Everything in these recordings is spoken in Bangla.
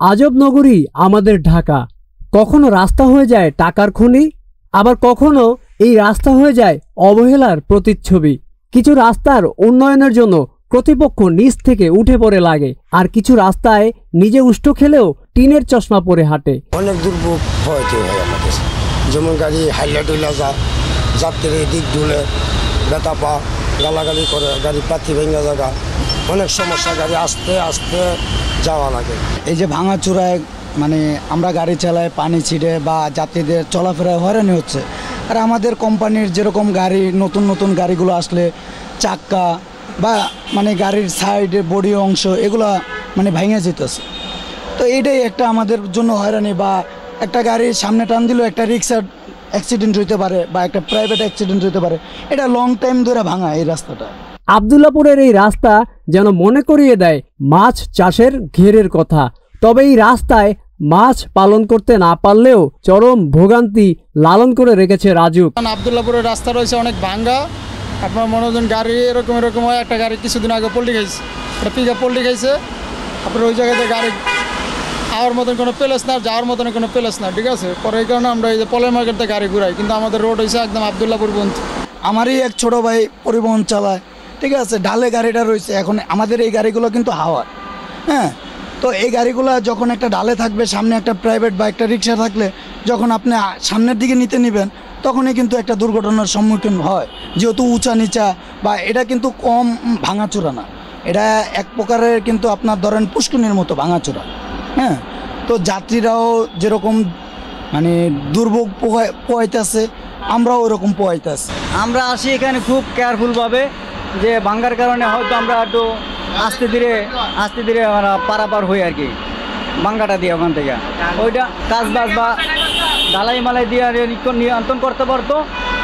আজব নগরী আমাদের ঢাকা। কখনো রাস্তা হয়ে যায় টাকার খনি, আবার কখনো এই রাস্তা হয়ে যায় অবহেলার প্রতিচ্ছবি। কিছু রাস্তার উন্নয়নের জন্য কর্তৃপক্ষ নিচ থেকে উঠে পড়ে লাগে, আর কিছু রাস্তায় নিজে উষ্ঠ খেলেও টিনের চশমা পরে হাঁটে। অনেক দুর্ভোগ হয়েছে ভাই আমাদের, যেমন গাড়ি হাইলা ডুলা যাত্রীর দিক ডুলে ব্যথা পা গালাগালি করে, গাড়ি পাথি ভেঙে জায়গা, অনেক সমস্যা, গাড়ি আস্তে আস্তে যাওয়া লাগে। এই যে ভাঙাচোরায় মানে আমরা গাড়ি চালাই, পানি ছিটে বা যাত্রীদের চলাফেরায় হয়রানি হচ্ছে। আর আমাদের কোম্পানির যেরকম গাড়ি নতুন নতুন গাড়িগুলো আসলে চাক্কা বা মানে গাড়ির সাইডে বডি অংশ এগুলো মানে ভেঙে যেতেছে। তো এইটাই একটা আমাদের জন্য হয়রানি। বা একটা গাড়ির সামনে টান দিলেও একটা রিক্সার অ্যাক্সিডেন্ট হইতে পারে বা একটা প্রাইভেট অ্যাক্সিডেন্ট হইতে পারে। এটা লং টাইম ধরে ভাঙা এই রাস্তাটা। আব্দুল্লাপুরের এই রাস্তা যেন মনে করিয়ে দেয় মাছ চাষের ঘেরের কথা। তবে এই রাস্তায় মাছ পালন করতে না পারলেও চরম ভোগান্তি লালন করে রেখেছে রাজু। আব্দুল্লাপুরের রাস্তা রয়েছে অনেক ভাঙ্গা। আপনার মনোজন গাড়ি এরকম হয়, একটা গাড়ি কিছুদিন আগে পল্টি খাইছে, একটা পিক আপ পল্টি খাইছে। আপনার ওই জায়গাতে গাড়ি আওয়ার মতন কোনো প্লেস না, যাওয়ার মতন কোনো প্লেস না, ঠিক আছে। পরে এই কারণে আমরা এই যে পলের মার্কেটে গাড়ি ঘুরাই, কিন্তু আমাদের রোড হয়েছে একদম আব্দুল্লাপুর পর্যন্ত। আমারই এক ছোট ভাই পরিবহন চালায়, ঠিক আছে, ডালে গাড়িটা রয়েছে। এখন আমাদের এই গাড়িগুলো কিন্তু হাওয়ার, হ্যাঁ। তো এই গাড়িগুলো যখন একটা ডালে থাকবে, সামনে একটা প্রাইভেট বা একটা রিক্সা থাকলে যখন আপনি সামনের দিকে নিতে নেবেন, তখনই কিন্তু একটা দুর্ঘটনার সম্মুখীন হয়। যেহেতু উঁচা নিচা বা এটা কিন্তু কম ভাঙাচোরা না, এটা এক প্রকারের কিন্তু আপনার ধরেন পুষ্কুনির মতো ভাঙাচোরা, হ্যাঁ। তো যাত্রীরাও যেরকম মানে দুর্ভোগ পোহাইতেছে, আমরাও ওরকম পোহাইতেছি। আমরা আসি এখানে খুব কেয়ারফুলভাবে, যে ভাঙ্গার কারণে হয়তো আমরা একটু আস্তে ধীরে আমরা পারাপার হই আর কি, ভাঙ্গাটা দিয়ে ওখান থেকে ওইটা কাজবাজ বা ঢালাই মালাই দিয়ে নিয়ন্ত্রণ করতে পারতো,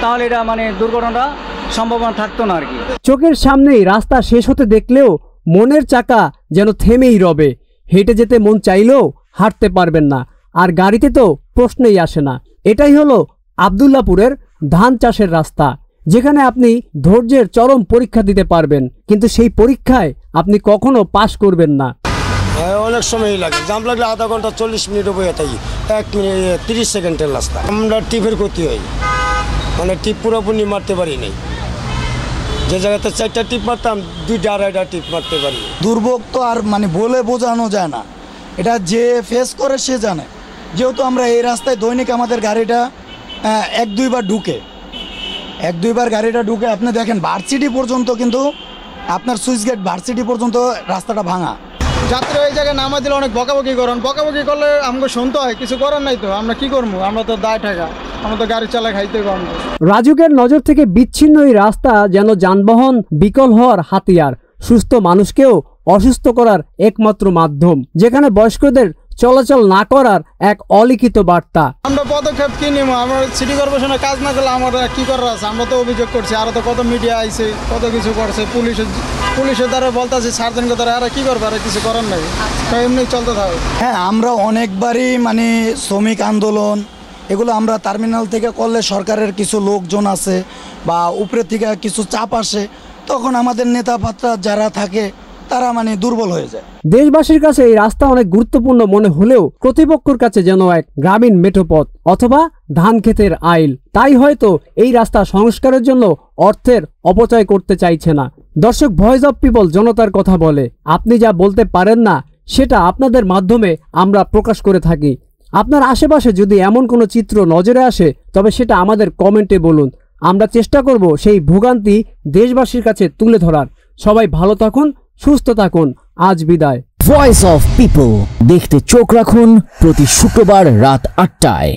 তাহলে এটা মানে দুর্ঘটনা সম্ভাবনা থাকতো না আর কি। চোখের সামনেই রাস্তা শেষ হতে দেখলেও মনের চাকা যেন থেমেই রবে। হেঁটে যেতে মন চাইলেও হাঁটতে পারবেন না, আর গাড়িতে তো প্রশ্নই আসে না। এটাই হলো আব্দুল্লাপুরের ধান চাষের রাস্তা, যেখানে আপনি ধৈর্যের চরম পরীক্ষা দিতে পারবেন, কিন্তু সেই পরীক্ষায় আপনি কখনো পাশ করবেন না। অনেক সময় লাগে, জাম লাগলে আধা ঘন্টা 40 মিনিট বয়ে থাকি, 1 মিনিট 30 সেকেন্ডের রাস্তা। আমরা টিপের ক্ষতি হয়, মানে টিপ পুরোপুরি মারতে পারি নাই। যে জায়গাতে 4টা টিপ মারতাম, 2টা 2.5টা টিপ মারতে পারি। দুর্ভোগ তো আর মানে বলে বোঝানো যায় না, এটা যে ফেস করে সে জানে। যেহেতু আমরা এই রাস্তায় দৈনিক আমাদের গাড়িটা 1-2বার ঢুকে, 1-2বার গাড়িটা ঢুকে। আপনি দেখেন ভার্সিটি পর্যন্ত কিন্তু আপনার সুইচ গেট ভার্সিটি পর্যন্ত রাস্তাটা ভাঙা। যাত্রী ওই জায়গায় নামা দিলে অনেক বকাবকি করেন, বকাবকি করলে আমাকে শুনতে হয়, কিছু করার নাই। তো আমরা কি করবো, আমরা তো দায় ঠেকা, আমরা তো গাড়ি চালা খাইতে পারবো। রাজুকের নজর থেকে বিচ্ছিন্ন এই রাস্তা যেন যানবাহন বিকল হওয়ার হাতিয়ার, সুস্থ মানুষকেও অসুস্থ করার একমাত্র মাধ্যম, যেখানে বয়স্কদের চলাচল না করার এক অলিখিত বার্তা। আমরা পদক্ষেপ কি নিব? আমরা সিটি কর্পোরেশনের কাজ না করলে আমরা কি করার আছে? আমরা তো অভিযোগ করছি, আরো তো কত মিডিয়া আইছে, কত কিছু করছে, পুলিশের দ্বারা বলতেছে, সার্জনকে দ্বারা আর কি করবে, আর কিছু করার নাই, এমনি চলতে থাকে। হ্যাঁ, আমরা অনেকবারই মানে শ্রমিক আন্দোলন এগুলো আমরা টার্মিনাল থেকে করলে সরকারের কিছু লোকজন আছে বা উপরে থেকে কিছু চাপ আসে, তখন আমাদের নেতা পাত্রা যারা থাকে তারা মানে দুর্বল হয়ে যায়। দেশবাসীর কাছে এই রাস্তা অনেক গুরুত্বপূর্ণ মনে হলেও কর্তৃপক্ষের কাছে যেন এক গ্রামীণ মেঠোপথ অথবা ধান ক্ষেতের আইল। তাই হয়তো এই রাস্তা সংস্কারের জন্য অর্থের অপচয় করতে চাইছে না। দর্শক, ভয়েস অফ পিপল জনতার কথা বলে। আপনি যা বলতে পারেন না, সেটা আপনাদের মাধ্যমে আমরা প্রকাশ করে থাকি। আপনার আশেপাশে যদি এমন কোনো চিত্র নজরে আসে, তবে সেটা আমাদের কমেন্টে বলুন। আমরা চেষ্টা করব সেই ভোগান্তি দেশবাসীর কাছে তুলে ধরার। সবাই ভালো থাকুন, সুস্থ থাকুন। আজ বিদায়। ভয়েস অফ পিপল দেখতে চোখ রাখুন প্রতি শুক্রবার রাত 8টায়।